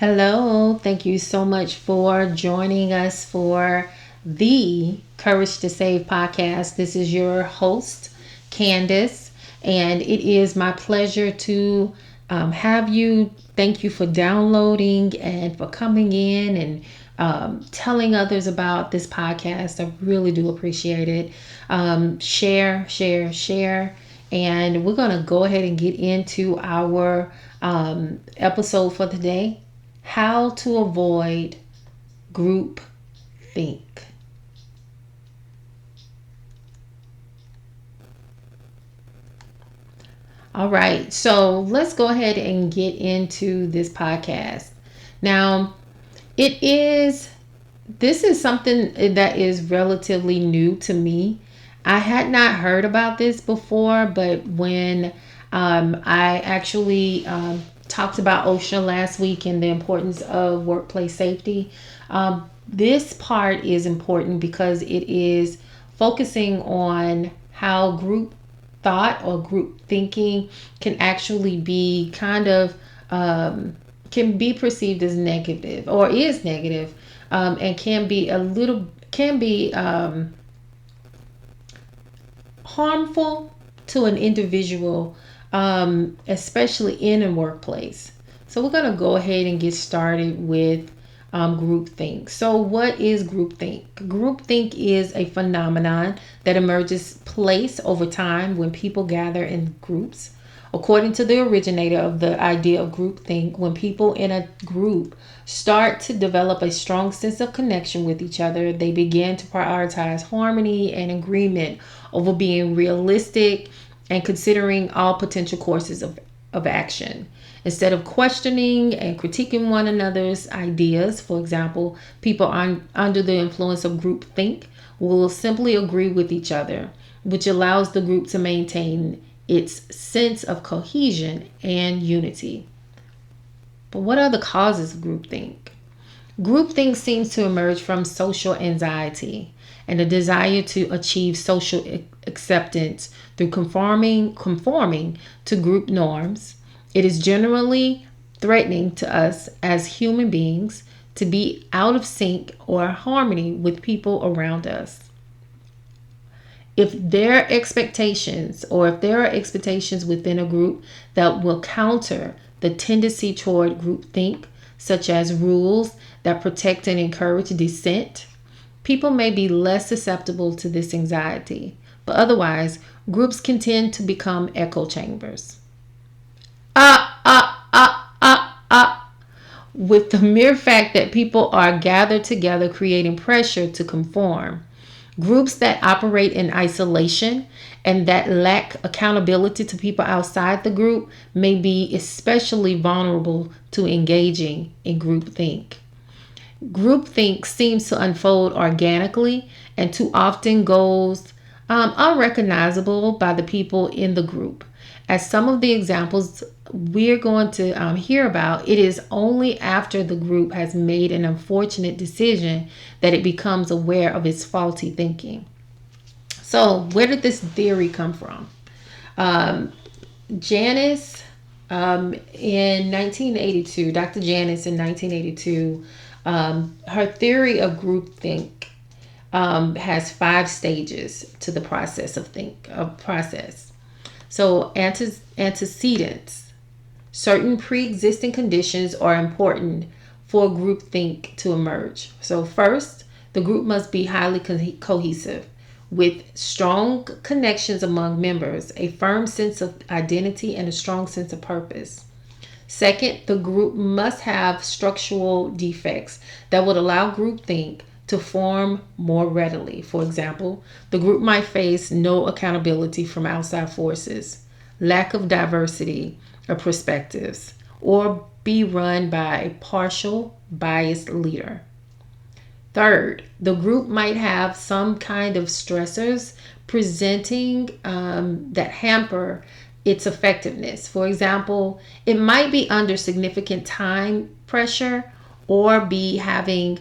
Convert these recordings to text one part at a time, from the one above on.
Hello, thank you so much for joining us for the Courage to Save podcast. This is your host, Candace, and it is my pleasure to have you. Thank you for downloading and for coming in and telling others about this podcast. I really do appreciate it. Share. And we're going to go ahead and get into our episode for today. How to avoid group think. All right, so let's go ahead and get into this podcast. Now, it is this is something that is relatively new to me. I had not heard about this before, but when I actually talked about OSHA last week and the importance of workplace safety, this part is important because it is focusing on how group thought or group thinking can actually be can be perceived as negative or is negative, and can be harmful to an individual, especially in a workplace. So we're going to go ahead and get started with groupthink. So what is groupthink? Groupthink is a phenomenon that emerges place over time when people gather in groups. According to the originator of the idea of groupthink, when people in a group start to develop a strong sense of connection with each other, they begin to prioritize harmony and agreement over being realistic and considering all potential courses of action. Instead of questioning and critiquing one another's ideas, for example, people under the influence of groupthink will simply agree with each other, which allows the group to maintain its sense of cohesion and unity. But what are the causes of groupthink? Groupthink seems to emerge from social anxiety and a desire to achieve social acceptance through conforming to group norms. It is generally threatening to us as human beings to be out of sync or harmony with people around us. If there are expectations within a group that will counter the tendency toward groupthink, such as rules that protect and encourage dissent, people may be less susceptible to this anxiety. But otherwise, groups can tend to become echo chambers. With the mere fact that people are gathered together creating pressure to conform. Groups that operate in isolation and that lack accountability to people outside the group may be especially vulnerable to engaging in groupthink. Groupthink seems to unfold organically and too often goes unrecognizable by the people in the group. As some of the examples we're going to hear about, it is only after the group has made an unfortunate decision that it becomes aware of its faulty thinking. So, where did this theory come from? Janice, in 1982, Dr. Janice in 1982, her theory of groupthink has 5 stages to the process. So, antecedents. Certain pre-existing conditions are important for groupthink to emerge. So first, the group must be highly cohesive with strong connections among members, a firm sense of identity, and a strong sense of purpose. Second, the group must have structural defects that would allow groupthink to form more readily. For example, the group might face no accountability from outside forces, lack of diversity of perspectives, or be run by a partial, biased leader. Third, the group might have some kind of stressors presenting that hamper its effectiveness. For example, it might be under significant time pressure or be having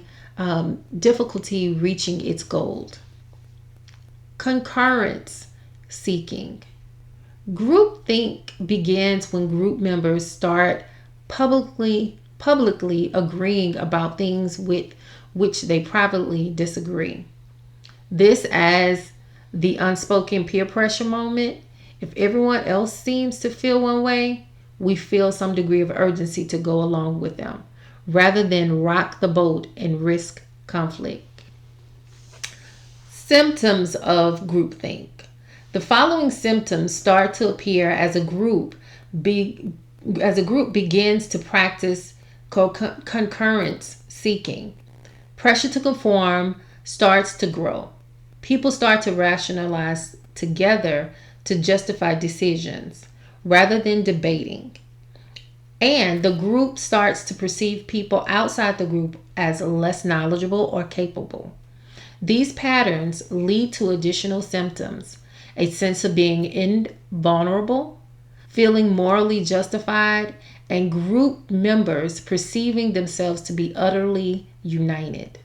difficulty reaching its goal. Concurrence seeking. Groupthink begins when group members start publicly publicly agreeing about things with which they privately disagree. This as the unspoken peer pressure moment. If everyone else seems to feel one way, we feel some degree of urgency to go along with them, rather than rock the boat and risk conflict. Symptoms of groupthink. The following symptoms start to appear be, as a group begins to practice concurrence seeking. Pressure to conform starts to grow. People start to rationalize together to justify decisions rather than debating. And the group starts to perceive people outside the group as less knowledgeable or capable. These patterns lead to additional symptoms: a sense of being invulnerable, feeling morally justified, and group members perceiving themselves to be utterly united.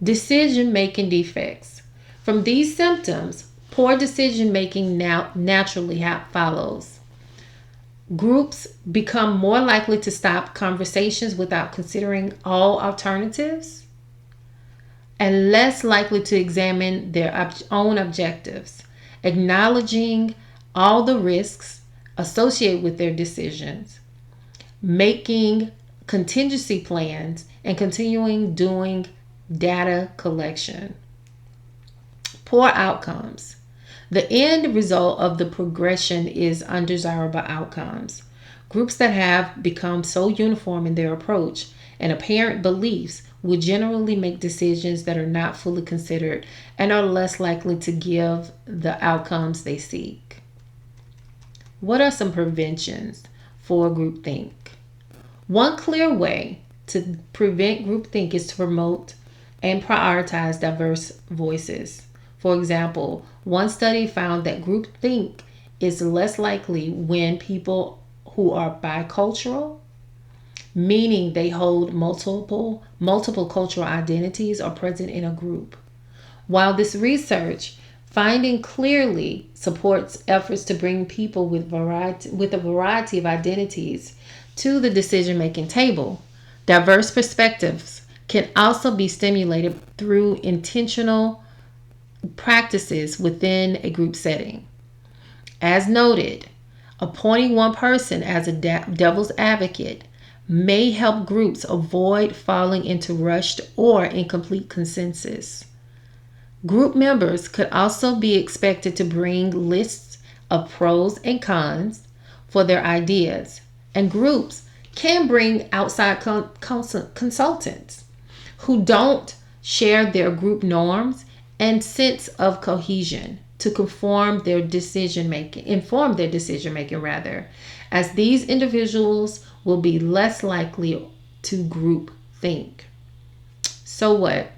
Decision making defects. From these symptoms, poor decision making now naturally follows. Groups become more likely to stop conversations without considering all alternatives and less likely to examine their own objectives, acknowledging all the risks associated with their decisions, making contingency plans, and continuing doing data collection. Poor outcomes. The end result of the progression is undesirable outcomes. Groups that have become so uniform in their approach and apparent beliefs will generally make decisions that are not fully considered and are less likely to give the outcomes they seek. What are some preventions for groupthink? One clear way to prevent groupthink is to promote and prioritize diverse voices. For example, one study found that groupthink is less likely when people who are bicultural, meaning they hold multiple cultural identities, are present in a group. While this research finding clearly supports efforts to bring people with a variety of identities to the decision-making table, diverse perspectives can also be stimulated through intentional practices within a group setting. As noted, appointing one person as a devil's advocate may help groups avoid falling into rushed or incomplete consensus. Group members could also be expected to bring lists of pros and cons for their ideas, and groups can bring outside consultants who don't share their group norms and sense of cohesion to inform their decision making, as these individuals will be less likely to group think. So what?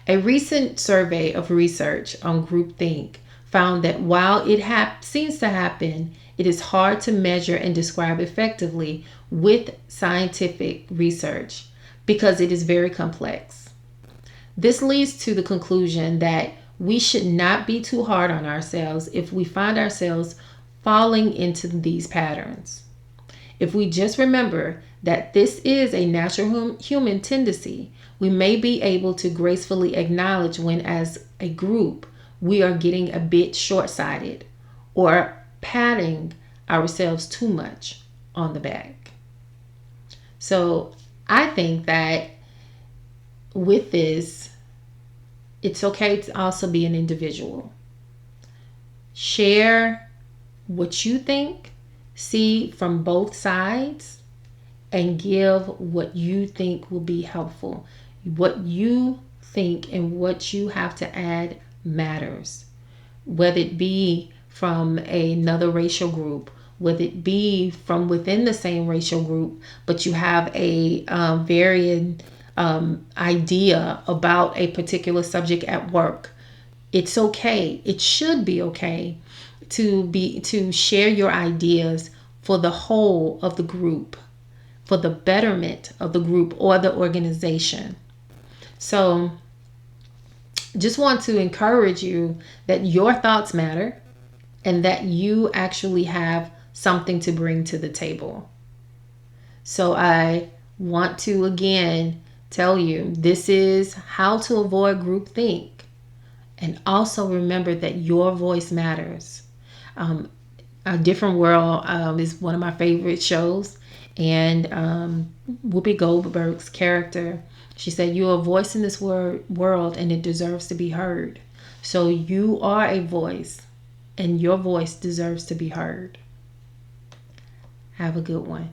A recent survey of research on groupthink found that while it seems to happen, it is hard to measure and describe effectively with scientific research because it is very complex. This leads to the conclusion that we should not be too hard on ourselves if we find ourselves falling into these patterns. If we just remember that this is a natural human tendency, we may be able to gracefully acknowledge when, as a group, we are getting a bit short-sighted or patting ourselves too much on the back. So I think that with this, it's okay to also be an individual. Share what you think, see from both sides, and give what you think will be helpful. What you think and what you have to add matters, whether it be from another racial group, whether it be from within the same racial group, but you have a varying idea about a particular subject at work. It's okay. It should be okay to share your ideas for the whole of the group, for the betterment of the group or the organization. So just want to encourage you that your thoughts matter and that you actually have something to bring to the table. So I want to again tell you this is how to avoid groupthink. And also remember that your voice matters. A Different World is one of my favorite shows. And Whoopi Goldberg's character, she said, "You're a voice in this world and it deserves to be heard." So you are a voice and your voice deserves to be heard. Have a good one.